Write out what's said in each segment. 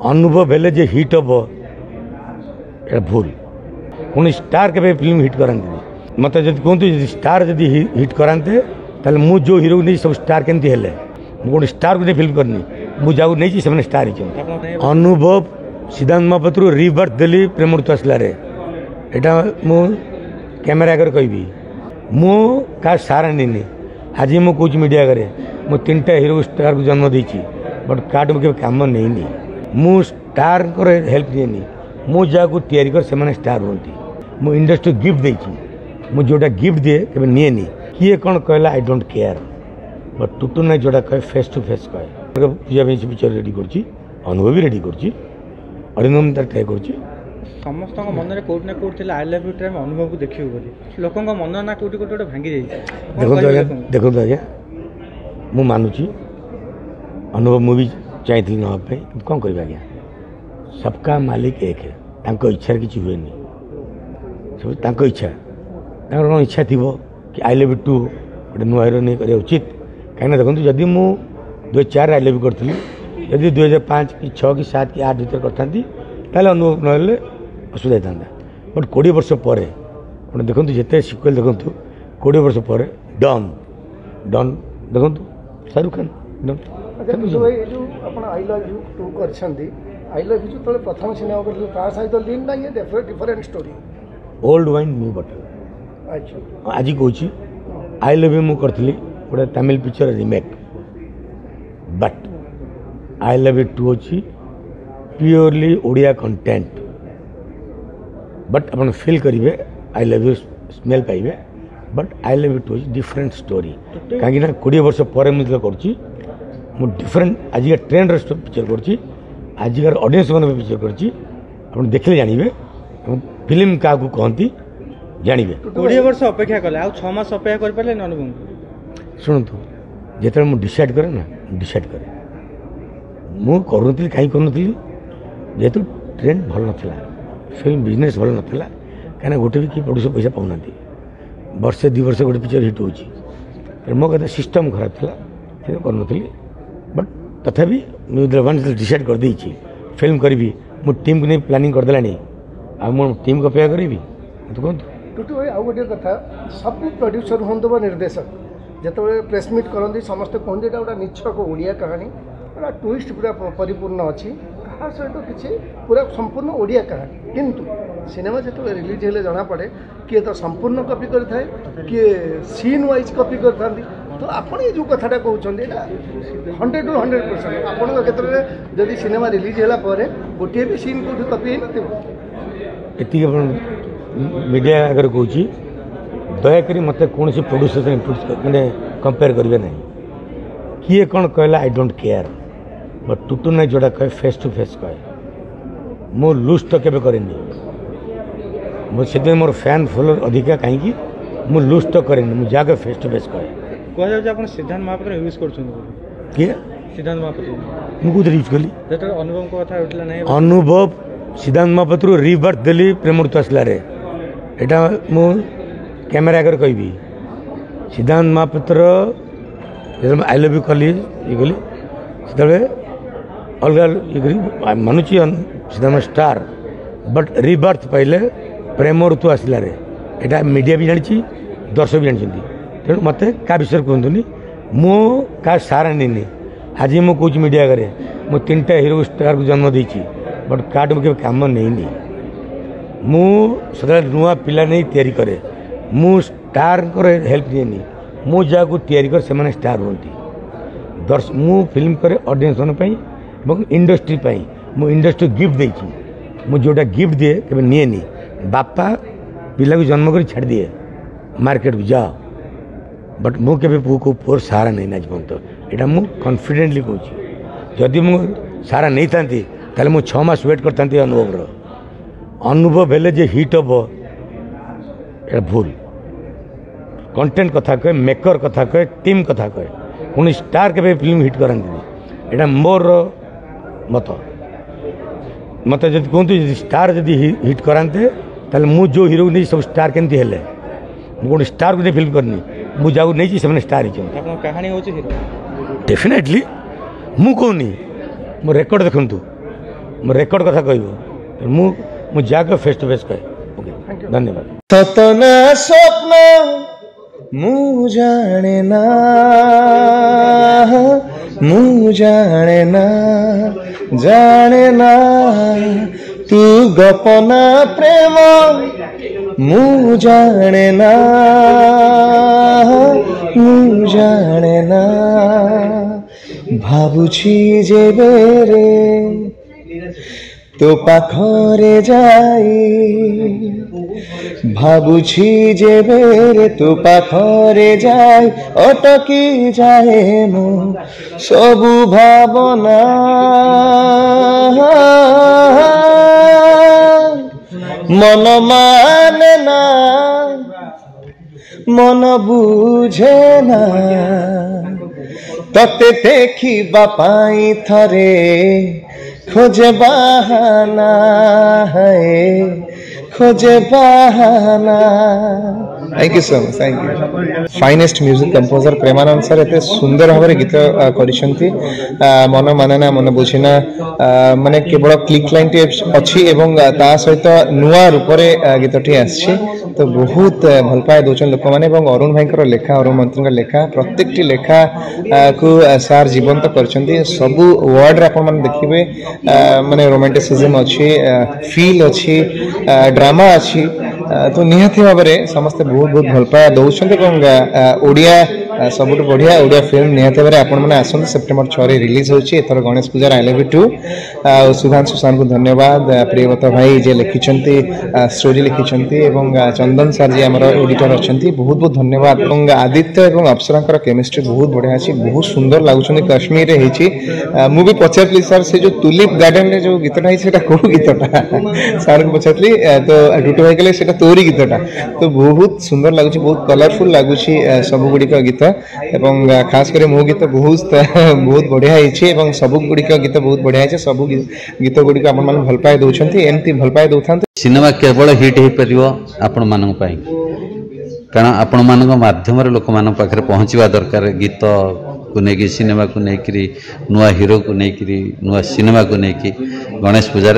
अनुभव हेले जे हिट हम ये भूल पुणी स्टार के फिल्म हिट कराती मत जब कहते स्टार जब हिट कराते ताले मु जो हीरो नहीं सब स्टार केमती हेले मुझे स्टार को नहीं फिल्म करनी मुझे नहीं से स्टार ही अनुभव सिद्धांत महापात्र रिबर्थ देली प्रेमृत आसला एटा मु कैमेरा आगे कहबी मु का सारा नहीं आज मु कौच मीडिया आगे मु 3टा हीरो स्टार को जन्म देती बट कार्ड में कम नहीं मु स्टार हेल्प नहीं मु जहाँ तैयारी कर से स्टार होती मु इंडस्ट्री गिफ्ट देती मु जोटा गिफ्ट दिए कभी निएनी किए कौन कहला आई डोंट केयर बट टुटू ना जोटा कहे फेस टू फेस कहे पूजा पिक्चर रेडी कर अनुभव भी रेडी कर अरिंदम तार ट्राए कर समस्त मन में कौट ना कौट आई लव यू टाइम अनुभव को देखिए बोली लोक मन ना कौटी कौटी गोटे भांगी जाइए देखो आज्ञा मु मानुची अनुभव मुझे चाहिए नापी कौन कर आज्ञा सबका मालिक एक है तांको इच्छा किसी हुए सब तांको इच्छा कौन इच्छा थी कि आई लव यू 2 गोटे नुआ हिरो नहीं कर उचित कहीं देखो जदि मु 2004 आई लव यू करी यदि 2005 कि 6 कि 7 कि 8 भर करता अनुभव ना असुविधा था बट 20 वर्ष पर देखो जिते सिक्वेल देखो 20 वर्ष पर डन डन देखो Shahrukh Khan done I love you 2 कर आई लव यू जो प्रथम सिनेमा कर सहित लिंक ना ये different story old wine new bottle आज कौची आई लव यू मुझे करी गोटे Tamil picture remake but I love you 2 अच्छी प्योरली ओडिया कंटेंट बट अपन फील करेंगे आई लव यू स्मेल पाइबे but I love you 2 different story कहीं 20 वर्ष पर मुझे कर डिफरेंट आज ट्रेंड पिक्चर कर आजिकार ऑडियंस मान पिक्चर कर देखले जानवे फिल्म क्या कहती जानवे 20 वर्ष अपेक्षा कले आ 6 मास अपेक्षा कर पारे अनुभव शुणु जिते मुझे डिसाइड करे ना डिसाइड करे मु करूँ कहीं करूँ जेहेतु ट्रेंड भल नाला फिल्म बिजनेस भल नाला कहीं गोटे भी किए प्रोड्यूसर पैसा पाऊना वर्षे 2 वर्ष गोटे पिक्चर हिट हो मो कहते सिस्टम खराब था करूँ बट तथापि मुझे डिसाइड कर देची फिल्म करी मु टीम को नहीं प्लानिंग करदेला आ मो टीम को अपेक्षा करी तो कहूँ टुटू भाई आउ गोटे कथा सब प्रोड्यूसर हूँ निर्देशक जिते प्रेस मीट करते समस्ते कहते यहाँ गोटे निछक ओडिया कहानी गोटा ट्विस्ट पूरा परिपूर्ण अच्छी कहा सहित किसी पूरा संपूर्ण ओडिया कहानी किंतु सिनेमा जो रिलीज हेले जना पड़े किए तो संपूर्ण कॉपी करता है किए सीन वाइज कॉपी करता तो आपण ये जो कथाटा कहते 100 to 100% आपण क्षेत्र में जदि सिनेमा रिलीज होला पर गोटे भी सीन को कॉपी एति मीडिया अगर कहूँ दयाक मत कौन प्रोड्यूसर मैंने कंपेयर करेंगे ना किए कौन कहला आई डोंट केयर बट टुटू ना जोटा कहे फेस टू फेस कहे मु लूज तो केबे करेनी मुझे मोर फैन फॉलोअर अधिका कहीं मु लूज तो करेनी मुझे जाके फेस टू फेस कहे कह सिद्धांत महापात्र यूज कर किए सिद्धांत महापात्र मुझे यूज कली अनुभव को कथा उठला नहीं अनुभव सिद्धांत महापात्र रिबर्थ देली प्रेमृत आसला एटा मु कैमेरा आगे कहबी सिद्धांत महापात्र आई लव यू कली ये कली से अलग मानुची सिद्धांत स्टार बट रिबर्थ पहले प्रेम ऋतु आसला एटा मीडिया भी जानी दर्शक भी जानते तेणु मत क्या विषय कहतुनि मु का सारा नहीं आज मु कौच मीडिया आगे मु 3टा हीरो स्टार को जन्म देती बट कार्ड में कम नहीं मु सदा नुआ पिला नहीं तैयारी करे मु स्टार हेल्प नहीं मु जहाँ तैयारी कर से स्टार होती दर्शक मु फिल्म करे ऑडियंस मन इंडस्ट्री मु इंडस्ट्री गिफ्ट देती मु जोटा गिफ्ट दिए कभी निएनी बापा पिला को जन्म कर छाड़ दिए मार्केट को जाओ बट मु के पु को पुअर सारा नहीं आज पर्यटन यहाँ मु कॉन्फिडेंटली कहूँ जदि मु सारा नहीं था ताले मु 6 मास वेट करता अनुभव हेले जे हिट हम ये भूल कंटेंट कथा कहे मेकर कथा कहे टीम कथा कहे पुणी स्टार के फिल्म हिट कराती यहाँ मोर मत मत जब कहते स्टार जब हिट कराते मु जो हीरो नहीं सब स्टार केमती हेले मुझे गोटे स्टार को नहीं फिल्म करनी मुझे जहाँ नहीं से स्टार ही कहानी डेफिनेटली मु कहनी मो रेकर्ड देखु रेकर्ड कथा कहबो मु जाके फेस टू फेस कहे ओके धन्यवाद सतना स्वप्न मु जाने ना तू गपना प्रेम मु जाने ना भाबुछि जे बेरे तो पाखरे जाई भाबुछि जे बेरे तो पाखरे जाई अटकी जाए मु सबु भावना मन माने ना मन बुझे ना तते देखिबा पाई थरे खोजे बहाना है खोजे बहाना thank you so much thank you finest music composer Premanand sir एते सुंदर भाव गीत करिसंती मन मानना मन बुझिना माने केवल क्लिक लाइन टी अछि एवं ता सहित नुआ रूप रे गीतटी आछि तो बहुत भल पाए दोचन लोक माने एवं अरुण भाईकर लेखा अरुण मंत्री लेखा प्रत्येकटी लेखा को सार जीवंत करछंती सबु वर्ड रे अपन माने देखिबे माने रोमांटिसिज्म अछि फील अछि ड्रामा अछि तो निहाती भाव में समस्त बहुत बहुत भल पाए दौरान ओडिया सबुठ बढ़िया ओडिया फिल्म निहाती भाव आपण मैंने आसते सेप्टेम्बर 6 रिलीज होची एथर गणेश पूजार I love you two Sudhanshu sir को धन्यवाद प्रियव्रत भाई जे लिखिछंती स्टोरी लिखिछंती एवं चंदन सर जी हमर एडिटर अछंती बहुत बहुत धन्यवाद एवं आदित्य एवं अप्सरांकर केमिस्ट्री बहुत बढ़िया अछि बहुत सुंदर लागुछंती कश्मीर रे हेची मु भी पचारली सर से जो टुलिप गार्डन रे जो गीतटा है सेटा को गीतटा सर को पचारली तो टुटू भाई कहले सेटा तोरी गीतटा तो बहुत सुंदर लगुच बहुत कलरफुल लगुच सब गुड़िक गीत एवं खास कर मो गीत बहुत बहुत बढ़िया है सब गुड़िक गीत बहुत बढ़िया है सब गीत गुड़िक आप भल पाए दौरान एमती भल पाए दौथा सिनेमा केवल हिट हो पार आपण मान कारण आपण मान मध्यम लोक मान पाखे पहुँचवा दरकार गीत को लेकिन सिनेमा को लेकर नुआ हीरो को लेकर नुआ सिनेमा को लेकिन गणेश पूजा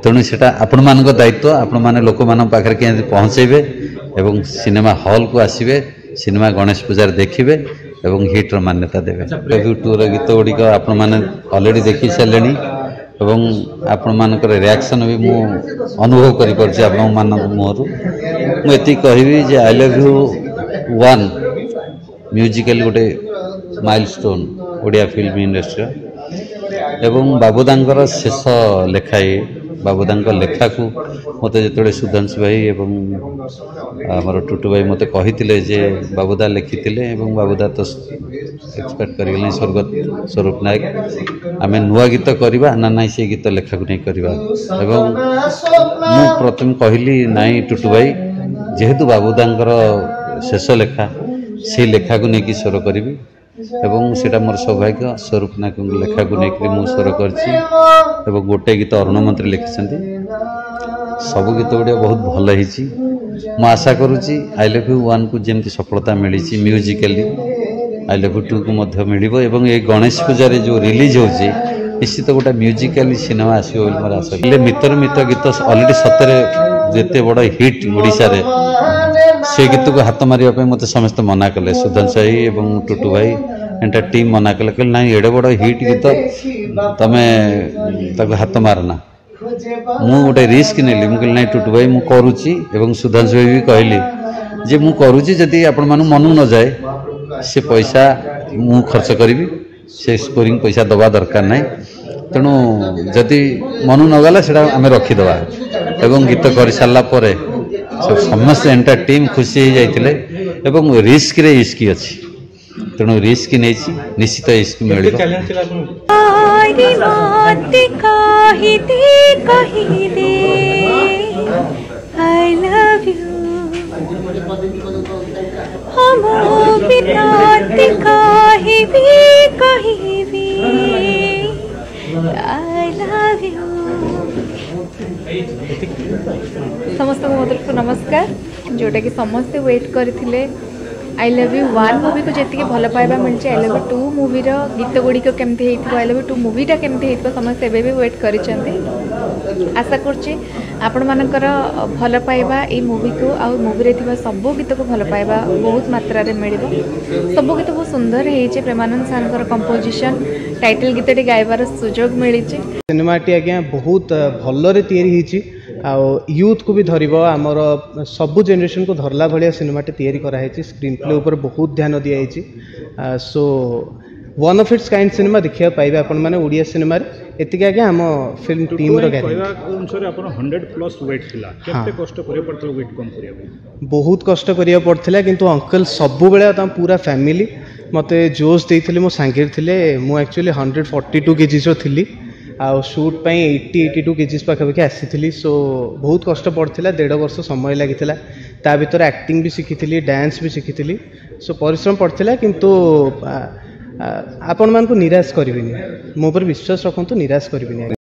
तेणु से आपण मान दायित्व आपण मैंने लोक मान पाखे के पहुँचेबे एवं सिनेमा हॉल को आसबे सिनेमा गणेश पूजार देखिए एवं हिट्र मान्यता देवे रिव्यू टूर गीत गुड़िक आपण मैंने ऑलरेडी देखी सारे एवं आपण मानकर रिएक्शन भी मु अनुभव कर मुहर मुझे कहबी जे आई लव यू 1 म्यूजिकल गोटे माइलस्टोन ओडिया फिल्म इंडस्ट्री एवं बाबूदांकर शेष लेखा बाबूदा लेखा को मत जो सुधांशु भाई एवं आमर टुटू भाई मत कही जे बाबूदा लिखिले बाबूदा तो एक्सपेक्ट कर स्वर्गत स्वरूप नायक आम नुआ गीत करवा ना से गीत लेखा को नहीं करवा मु प्रथम कहली नाई टुटू भाई जेहेतु बाबूदा शेष लेखा से लेखा को लेकिन स्वर करी एवं सेटा मोर सौभाग्य स्वरूप नायक लेखा को लेकर मु स्वर कर गोटे गीत अरुण मंत्री लिखिं सब गीत गुड़ा बहुत भल हो आशा करुँची आई लव यू 1 को जमी सफलता मिली म्यूजिकली आई लव यू 2 को मिल ये गणेश पूजा जो रिलीज हो निश्चित गोटे म्यूजिकली सिनेमा आसो मोर आशा मितर मित गीत अलरेडी सतरे जिते बड़ हिट ओडिशा रे से गीत को हाथ मारे मत समस्त मना कले सुधांशु भाई और टुटू भाई एंटा टीम मना कले कहले ना एडे बड़ हिट गीत तमें हाथ मारना मु गोटे रिस्क नेली मुझे ना टुटू भाई मुझे करुच्ची सुधांशु भाई भी कहली जे मु करुच्ची जदि आपण मन मनु न जाए से पैसा मु खर्च करी से स्कोरिंग पैसा दबा दरकार ना तेणु जदि मनु न गला से आम रखीदे एवं गीत कर सारा समस्त एंटा टीम खुशी हो जाते रिस्क रे इश्क अच्छी तेणु रिस्क नहीं निश्चित इश्क मिल समस्त को नमस्कार जोटा कि समस्ते वेट करते आई लव यू 1 मूवी को जी भल पाइबा मिली आई लव यू 2 मूवी गीत गुड़िक केमती आई लव यू 2 मूवीटा केमती समस्त एवं भी वेट कर आशा करछि आपण मानकर भल पाइबा ए मूवी को आ मूवी रे थिबा सब गीत को भल पाइबा बहुत मात्रा रे मिलिबो सब गीत बहुत सुंदर हेचे प्रेमानंद सानकर कंपोजिशन टाइटल गीतटी गाइबार सुजोग मिली सिनेमाटी आज्ञा बहुत भलरे तैयारी होईची आ यूथ को भी धरिबो आमर सबु जनरेशन को धरला भलिया सिनेमाटी तैयारी करा हेची स्क्रीन प्ले ऊपर बहुत ध्यान दिया हेची so one of its kind cinema देखिया पाइबे आपण माने ओडिया सिनेमा रे एतिके आज्ञा हम फिल्म टीम रो गारी अनुसार आपण 100+ वेट थिला केते कष्ट करिया पड़तो वेट कम करिया बहुत कष्ट करिया पड़थिला किंतु अंकल सबु बेले ता पूरा फैमिली मते जोश देइथिले मो सांगेर थिले मो एक्चुअली 142 केजीस रो थिली आ शूट पई 80-82 केजीस पाखापाखि आसीथिली सो बहुत कष्ट पड़थिला 1.5 वर्ष समय लागिथिला ता भीतर एक्टिंग भी शिखिथिली डांस भी शिखिथिली सो परिश्रम पड़थिला किंतु आपण मान को निराश करिबिनी मो पर विश्वास रखंतु निराश करिबिनी।